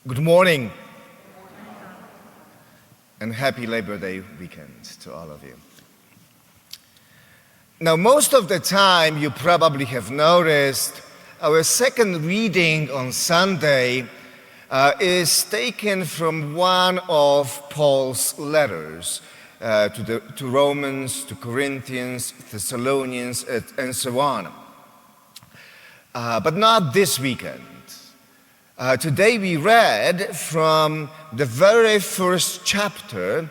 Good morning and happy Labor Day weekend to all of you. Now, most of the time you probably have noticed our second reading on Sunday is taken from one of Paul's letters to Romans, to Corinthians, Thessalonians, and so on. But not this weekend. Today we read from the very first chapter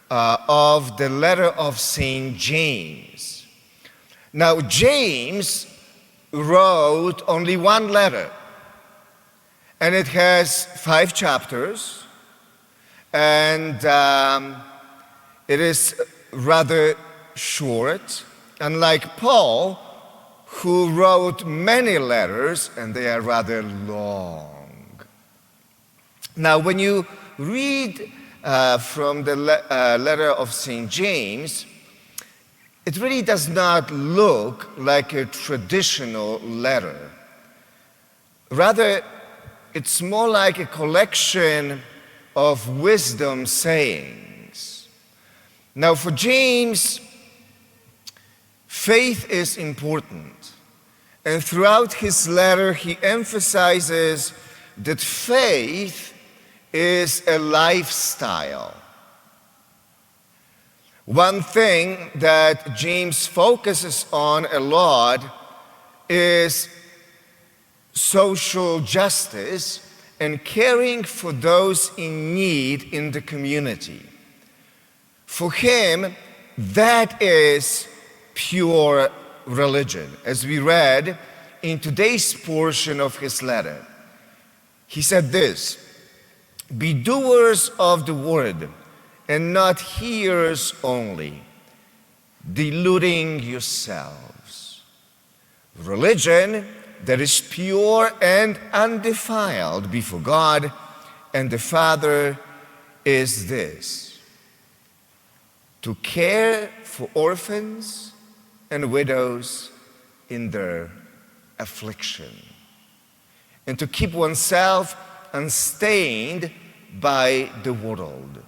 of the letter of St. James. Now, James wrote only one letter, and it has 5 chapters, and it is rather short, unlike Paul, who wrote many letters, and they are rather long. Now, when you read from the letter of St. James, it really does not look like a traditional letter. Rather, it's more like a collection of wisdom sayings. Now, for James, faith is important. And throughout his letter, he emphasizes that faith is a lifestyle. One thing that James focuses on a lot is social justice and caring for those in need in the community. For him, that is pure religion. As we read in today's portion of his letter, he said this: "Be doers of the word, and not hearers only, deluding yourselves. Religion that is pure and undefiled before God and the Father is this: to care for orphans and widows in their affliction, and to keep oneself unstained by the world."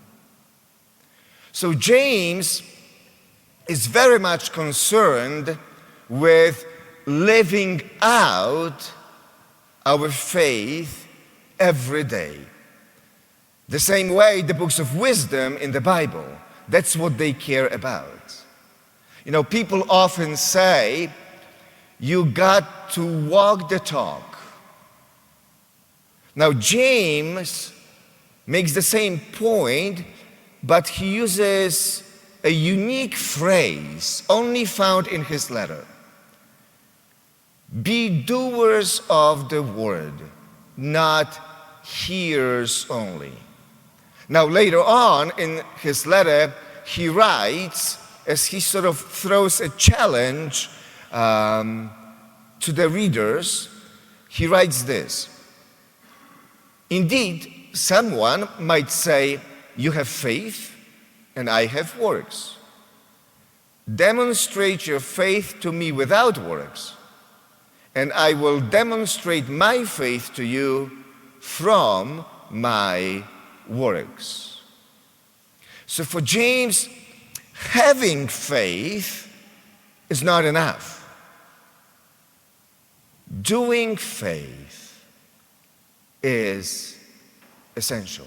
So James is very much concerned with living out our faith every day. The same way the books of wisdom in the Bible, that's what they care about. You know, people often say, you got to walk the talk. Now, James makes the same point, but he uses a unique phrase only found in his letter. Be doers of the word, not hearers only. Now, later on in his letter, he writes, as he sort of throws a challenge to the readers, he writes this: "Indeed, someone might say, you have faith and I have works. Demonstrate your faith to me without works, and I will demonstrate my faith to you from my works." So for James, having faith is not enough. Doing faith is essential.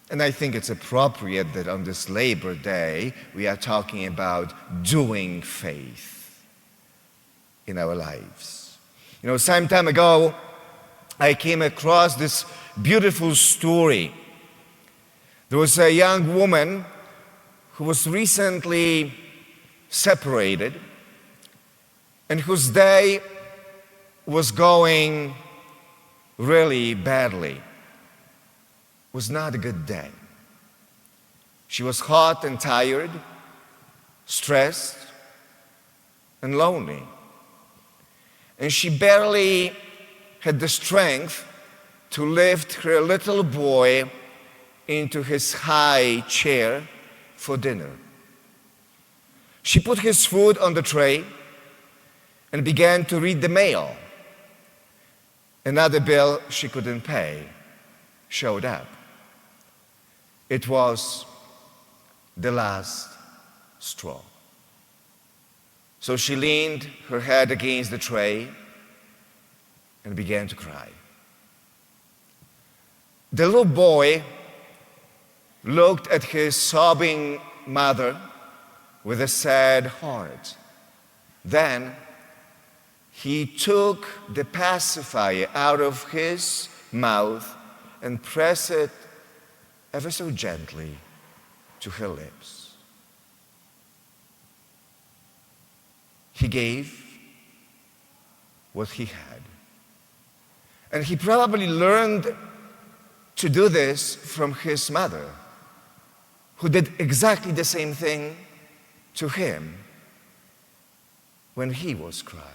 And I think it's appropriate that on this Labor Day, we are talking about doing faith in our lives. You know, some time ago, I came across this beautiful story. There was a young woman who was recently separated and whose day was going really badly. Was not a good day. She was hot and tired, stressed and lonely. And she barely had the strength to lift her little boy into his high chair for dinner. She put his food on the tray and began to read the mail. Another bill she couldn't pay. showed up. It was the last straw. So she leaned her head against the tray and began to cry. The little boy looked at his sobbing mother with a sad heart. Then he took the pacifier out of his mouth and pressed it ever so gently to her lips. He gave what he had. And he probably learned to do this from his mother, who did exactly the same thing to him when he was crying.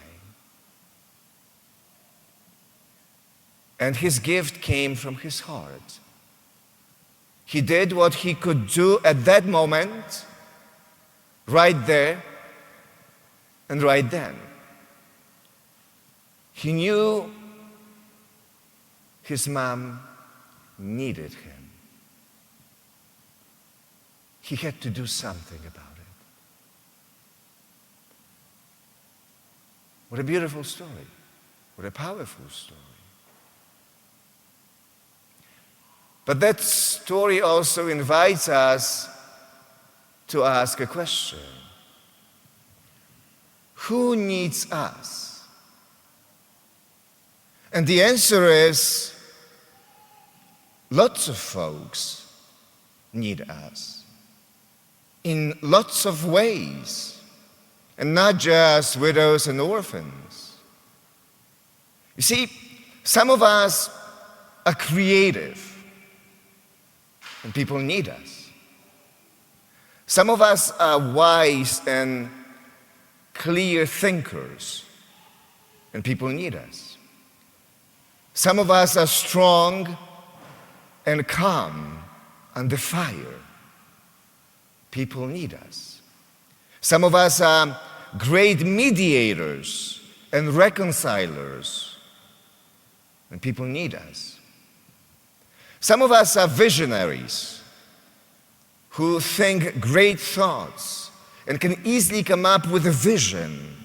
And his gift came from his heart. He did what he could do at that moment, right there and right then. He knew his mom needed him. He had to do something about it. What a beautiful story. What a powerful story. But that story also invites us to ask a question. Who needs us? And the answer is, lots of folks need us in lots of ways, and not just widows and orphans. You see, some of us are creative, and people need us. Some of us are wise and clear thinkers, and people need us. Some of us are strong and calm under fire. People need us. Some of us are great mediators and reconcilers, and people need us. Some of us are visionaries who think great thoughts and can easily come up with a vision.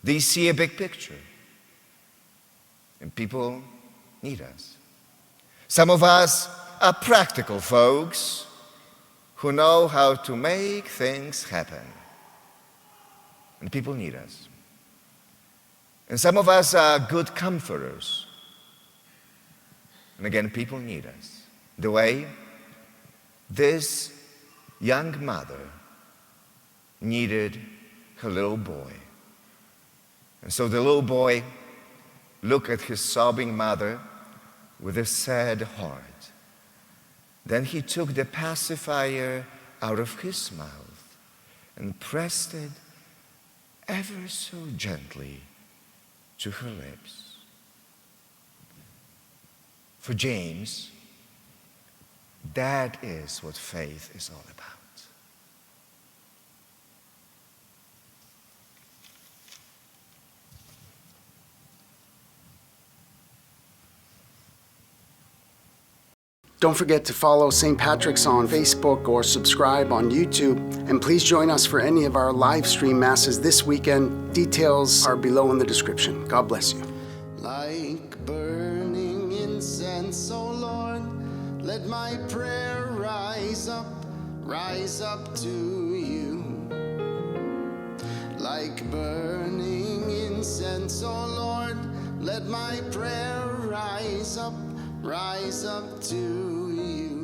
They see a big picture, and people need us. Some of us are practical folks who know how to make things happen, and people need us. And some of us are good comforters, and again, people need us. The way this young mother needed her little boy. And so the little boy looked at his sobbing mother with a sad heart. Then he took the pacifier out of his mouth and pressed it ever so gently to her lips. For James, that is what faith is all about. Don't forget to follow St. Patrick's on Facebook or subscribe on YouTube. And please join us for any of our live stream masses this weekend. Details are below in the description. God bless you. Like burning incense, O Lord, let my prayer rise up to you. Like burning incense, O Lord, let my prayer rise up to you.